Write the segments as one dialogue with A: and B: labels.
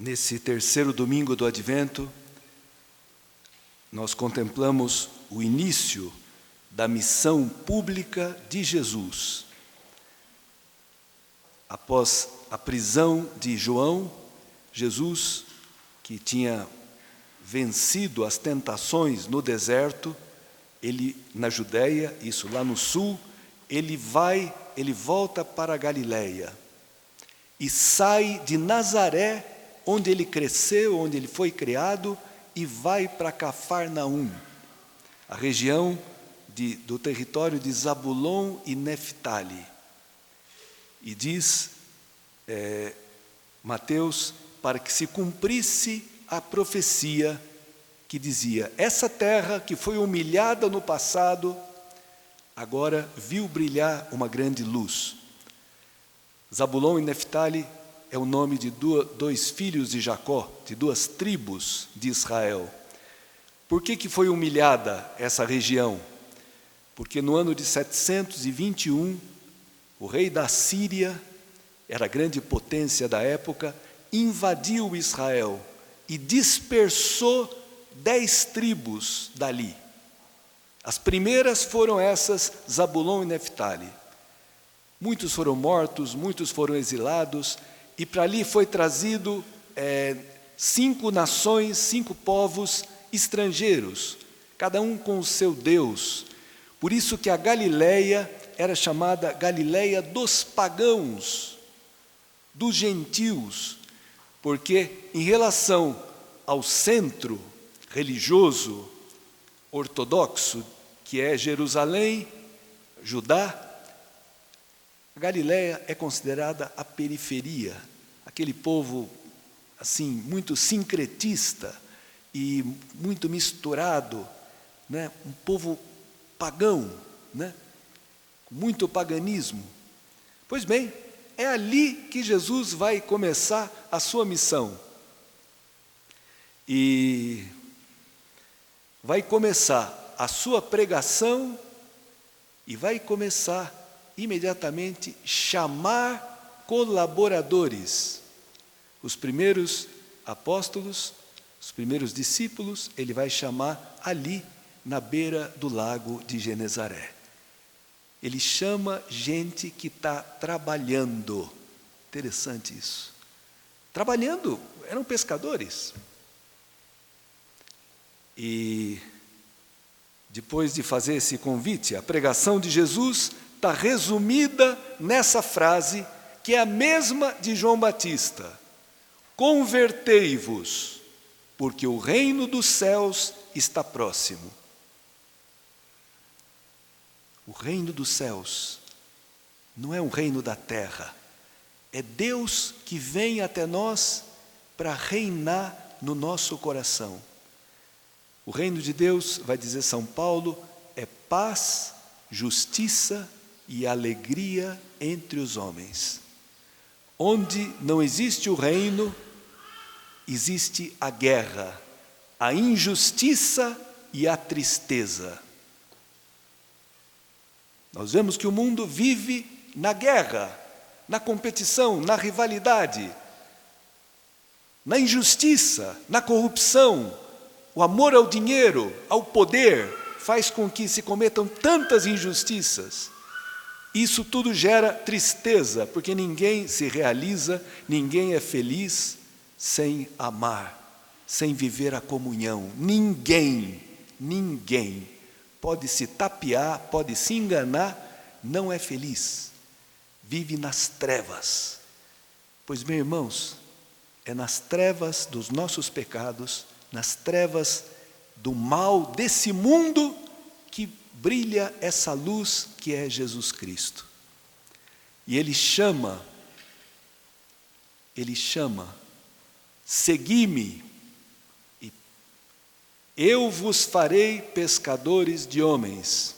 A: Nesse terceiro domingo do Advento, nós contemplamos o início da missão pública de Jesus. Após a prisão de João, Jesus, que tinha vencido as tentações no deserto, ele na Judéia, isso lá no sul, ele volta para a Galileia e sai de Nazaré, onde ele cresceu, onde ele foi criado, e vai para Cafarnaum, a região do território de Zabulon e Neftali. E diz Mateus, para que se cumprisse a profecia que dizia: essa terra que foi humilhada no passado, agora viu brilhar uma grande luz. Zabulon e Neftali é o nome de dois filhos de Jacó, de duas tribos de Israel. Por que foi humilhada essa região? Porque no ano de 721, o rei da Síria, era a grande potência da época, invadiu Israel e dispersou 10 tribos dali. As primeiras foram essas, Zabulon e Neftali. Muitos foram mortos, muitos foram exilados, e para ali foi trazido 5 nações, 5 povos estrangeiros, cada um com o seu Deus. Por isso que a Galileia era chamada Galileia dos pagãos, dos gentios, porque em relação ao centro religioso ortodoxo, que é Jerusalém, Judá, a Galileia é considerada a periferia, aquele povo assim muito sincretista e muito misturado, né? Um povo pagão, né? Com muito paganismo. Pois bem, é ali que Jesus vai começar a sua missão. E vai começar a sua pregação e vai começar imediatamente chamar colaboradores. Os primeiros apóstolos, os primeiros discípulos, ele vai chamar ali na beira do lago de Genezaré. Ele chama gente que está trabalhando. Interessante isso. Trabalhando, eram pescadores. E depois de fazer esse convite, a pregação de Jesus está resumida nessa frase, que é a mesma de João Batista: convertei-vos, porque o reino dos céus está próximo. O reino dos céus não é um reino da terra, é Deus que vem até nós para reinar no nosso coração. O reino de Deus, vai dizer São Paulo, é paz, justiça e alegria entre os homens. Onde não existe o reino, existe a guerra, a injustiça e a tristeza. Nós vemos que o mundo vive na guerra, na competição, na rivalidade, na injustiça, na corrupção. O amor ao dinheiro, ao poder, faz com que se cometam tantas injustiças. Isso tudo gera tristeza, porque ninguém se realiza, ninguém é feliz sem amar, sem viver a comunhão. Ninguém pode se tapear, pode se enganar, não é feliz. Vive nas trevas. Pois, meus irmãos, é nas trevas dos nossos pecados, nas trevas do mal desse mundo, que brilha essa luz que é Jesus Cristo. E Ele chama, segui-me, e eu vos farei pescadores de homens.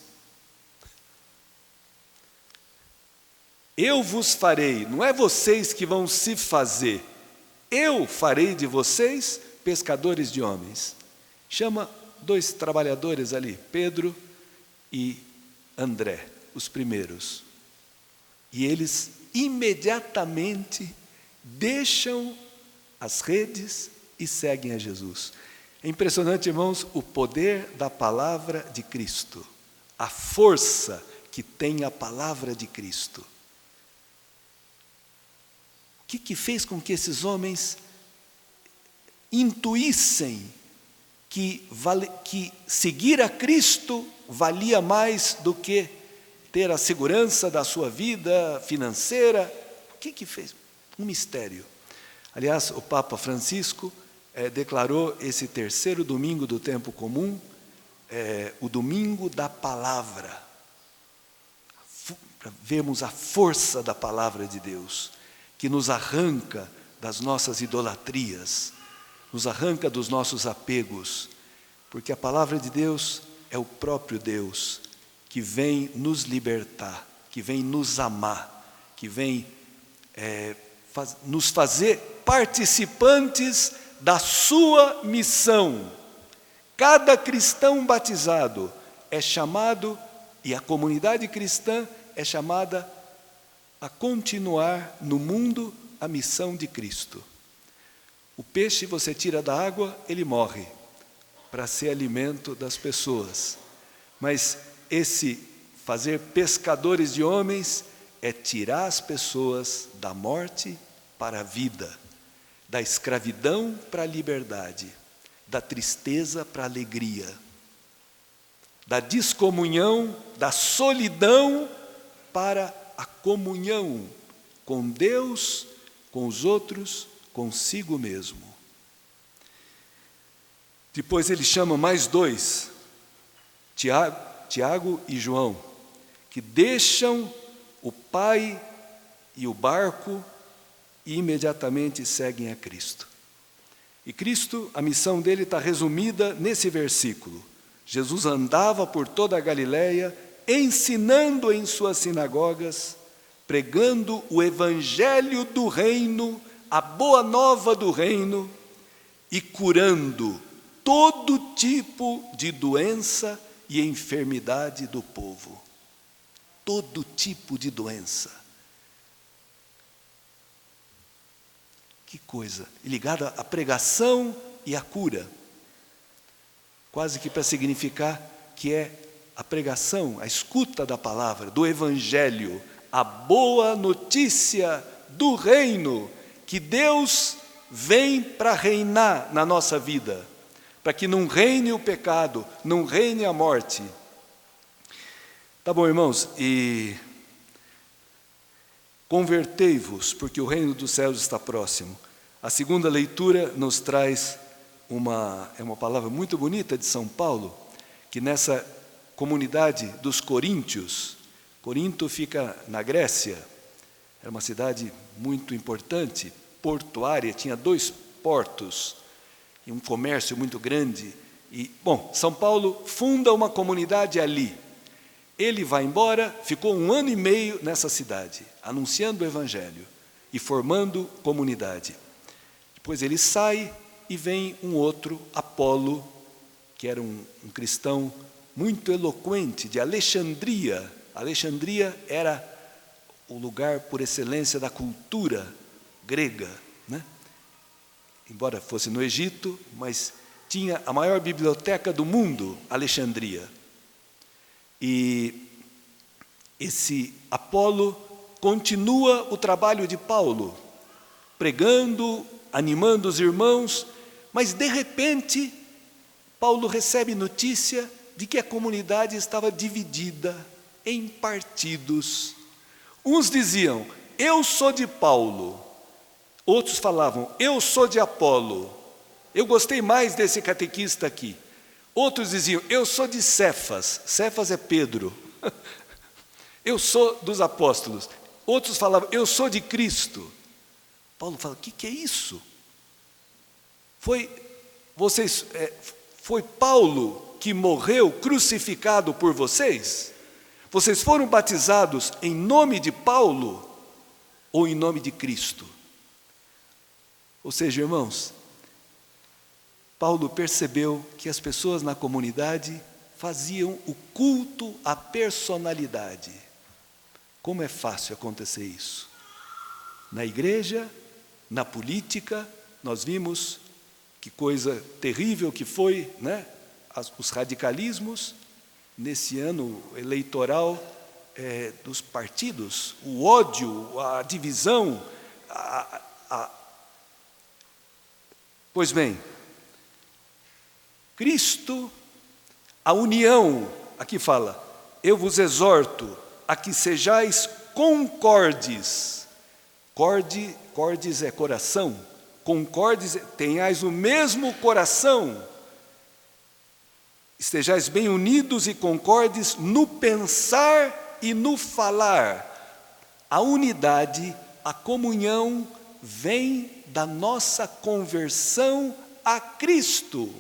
A: Eu vos farei, não é vocês que vão se fazer, eu farei de vocês pescadores de homens. Chama 2 trabalhadores ali, Pedro e André, os primeiros. E eles imediatamente deixam as redes e seguem a Jesus. É impressionante, irmãos, o poder da palavra de Cristo, a força que tem a palavra de Cristo. O que fez com que esses homens intuíssem que seguir a Cristo valia mais do que ter a segurança da sua vida financeira? O que fez? Um mistério. Aliás, o Papa Francisco declarou esse terceiro domingo do tempo comum, o domingo da palavra, para vermos a força da palavra de Deus, que nos arranca das nossas idolatrias, nos arranca dos nossos apegos, porque a palavra de Deus é o próprio Deus que vem nos libertar, que vem nos amar, que vem nos fazer participantes da sua missão. Cada cristão batizado é chamado, e a comunidade cristã é chamada a continuar no mundo a missão de Cristo. O peixe você tira da água, ele morre, para ser alimento das pessoas. Mas esse fazer pescadores de homens é tirar as pessoas da morte para a vida, da escravidão para a liberdade, da tristeza para a alegria, da descomunhão, da solidão para a comunhão com Deus, com os outros, consigo mesmo. Depois ele chama mais dois, Tiago e João, que deixam o pai e o barco e imediatamente seguem a Cristo. E Cristo, a missão dele está resumida nesse versículo. Jesus andava por toda a Galileia, ensinando em suas sinagogas, pregando o evangelho do reino, a boa nova do reino, e curando todo tipo de doença e enfermidade do povo. Todo tipo de doença. Que coisa, ligada à pregação e à cura. Quase que para significar que é a pregação, a escuta da palavra, do evangelho, a boa notícia do reino, que Deus vem para reinar na nossa vida, para que não reine o pecado, não reine a morte. Tá bom, irmãos, e convertei-vos, porque o reino dos céus está próximo. A segunda leitura nos traz uma palavra muito bonita de São Paulo, que nessa comunidade dos coríntios, Corinto fica na Grécia, era uma cidade muito importante, portuária, tinha 2 portos, e um comércio muito grande. E, bom, São Paulo funda uma comunidade ali. Ele vai embora, ficou 1 ano e meio nessa cidade, anunciando o evangelho e formando comunidade. Depois ele sai e vem um outro, Apolo, que era um cristão muito eloquente, de Alexandria. Alexandria era o lugar por excelência da cultura grega, né? Embora fosse no Egito, mas tinha a maior biblioteca do mundo, Alexandria. E esse Apolo continua o trabalho de Paulo, pregando, animando os irmãos, mas de repente Paulo recebe notícia de que a comunidade estava dividida em partidos. Uns diziam, eu sou de Paulo. Outros falavam, eu sou de Apolo. Eu gostei mais desse catequista aqui. Outros diziam, eu sou de Cefas. Cefas é Pedro. Eu sou dos apóstolos. Outros falavam, eu sou de Cristo. Paulo fala, o que é isso? Foi Paulo que morreu crucificado por vocês? Vocês foram batizados em nome de Paulo ou em nome de Cristo? Ou seja, irmãos, Paulo percebeu que as pessoas na comunidade faziam o culto à personalidade. Como é fácil acontecer isso? Na igreja, na política, nós vimos que coisa terrível que foi, né? Os radicalismos nesse ano eleitoral dos partidos, o ódio, a divisão. Pois bem, Cristo, a união, aqui fala, eu vos exorto a que sejais concordes. Cordes é coração. Concordes, tenhais o mesmo coração. Estejais bem unidos e concordes no pensar e no falar. A unidade, a comunhão vem da nossa conversão a Cristo.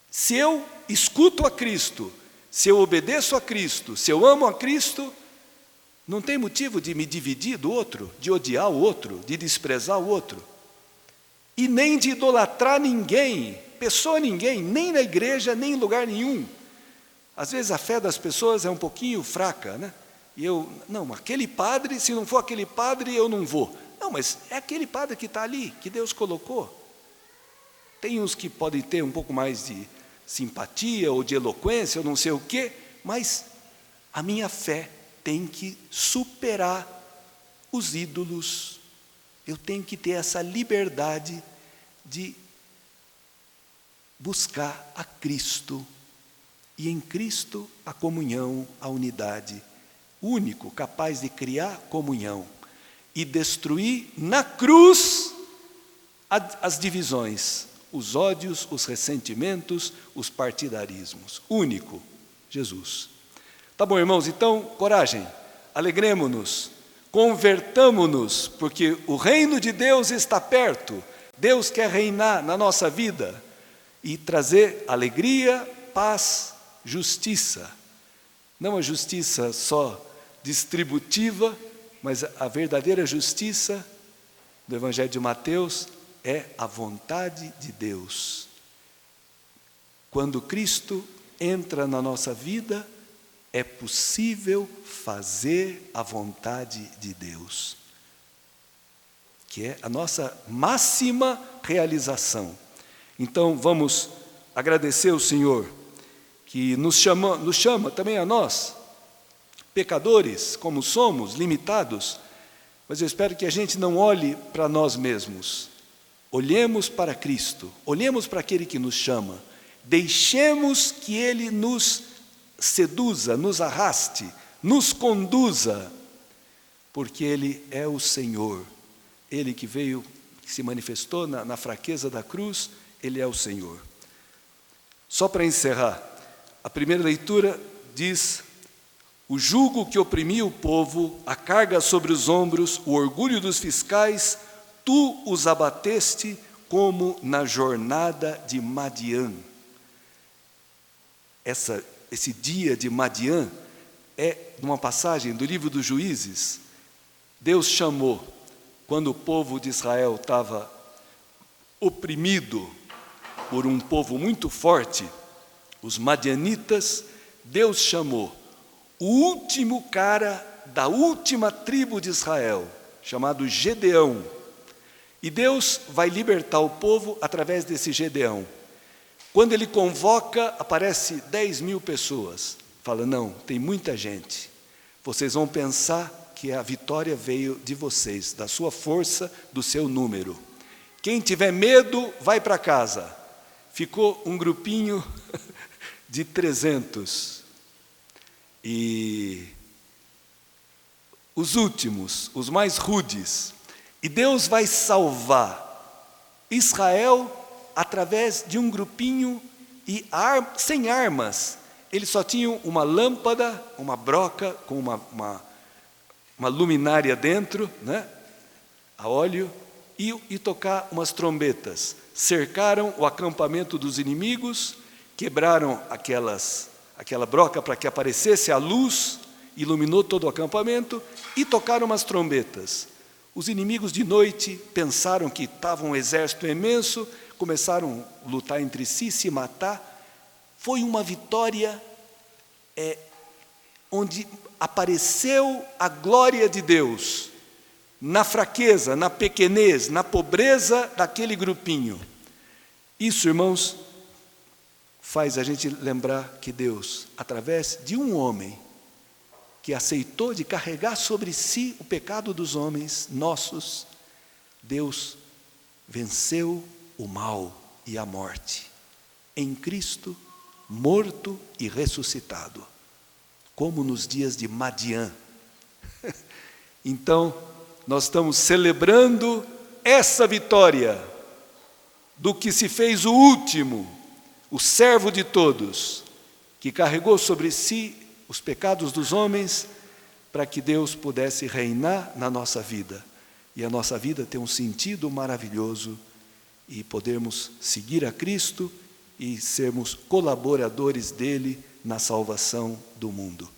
A: Se eu escuto a Cristo, se eu obedeço a Cristo, se eu amo a Cristo, não tem motivo de me dividir do outro, de odiar o outro, de desprezar o outro. E nem de idolatrar ninguém, pessoa ninguém, nem na igreja, nem em lugar nenhum. Às vezes a fé das pessoas é um pouquinho fraca, né? E não, aquele padre, se não for aquele padre, eu não vou. Não, mas é aquele padre que está ali, que Deus colocou. Tem uns que podem ter um pouco mais de simpatia ou de eloquência, ou não sei o quê, mas a minha fé tem que superar os ídolos. Eu tenho que ter essa liberdade de buscar a Cristo. E em Cristo a comunhão, a unidade. Único, capaz de criar comunhão e destruir na cruz as divisões, os ódios, os ressentimentos, os partidarismos. Único, Jesus. Tá bom, irmãos, então, coragem, alegremo-nos, convertamo-nos, porque o reino de Deus está perto. Deus quer reinar na nossa vida e trazer alegria, paz, justiça. Não a justiça só distributiva, mas a verdadeira justiça do Evangelho de Mateus é a vontade de Deus. Quando Cristo entra na nossa vida, é possível fazer a vontade de Deus, que é a nossa máxima realização. Então, vamos agradecer ao Senhor, que nos chama também a nós, pecadores como somos, limitados, mas eu espero que a gente não olhe para nós mesmos, olhemos para Cristo, olhemos para aquele que nos chama, deixemos que Ele nos seduza, nos arraste, nos conduza, porque Ele é o Senhor, Ele que veio, que se manifestou na fraqueza da cruz, Ele é o Senhor. Só para encerrar, a primeira leitura diz: o jugo que oprimia o povo, a carga sobre os ombros, o orgulho dos fiscais, tu os abateste como na jornada de Madiã. Esse dia de Madiã é uma passagem do livro dos Juízes. Deus chamou, quando o povo de Israel estava oprimido por um povo muito forte, os madianitas, Deus chamou o último cara da última tribo de Israel, chamado Gedeão. E Deus vai libertar o povo através desse Gedeão. Quando ele convoca, aparece 10.000 pessoas. Fala, não, tem muita gente. Vocês vão pensar que a vitória veio de vocês, da sua força, do seu número. Quem tiver medo, vai para casa. Ficou um grupinho de 300. E os últimos, os mais rudes. E Deus vai salvar Israel através de um grupinho sem armas. Eles só tinham uma lâmpada, uma broca com uma luminária dentro, né, a óleo, e tocar umas trombetas. Cercaram o acampamento dos inimigos, quebraram aquela broca para que aparecesse a luz, iluminou todo o acampamento, e tocaram umas trombetas. Os inimigos de noite pensaram que estava um exército imenso, começaram a lutar entre si, se matar. Foi uma vitória onde apareceu a glória de Deus. na fraqueza, na pequenez, na pobreza daquele grupinho. Isso, irmãos, faz a gente lembrar que Deus, através de um homem que aceitou de carregar sobre si o pecado dos homens nossos, Deus venceu o mal e a morte em Cristo, morto e ressuscitado, como nos dias de Madian. Então, nós estamos celebrando essa vitória do que se fez o último, o servo de todos, que carregou sobre si os pecados dos homens para que Deus pudesse reinar na nossa vida. E a nossa vida ter um sentido maravilhoso e podermos seguir a Cristo e sermos colaboradores dele na salvação do mundo.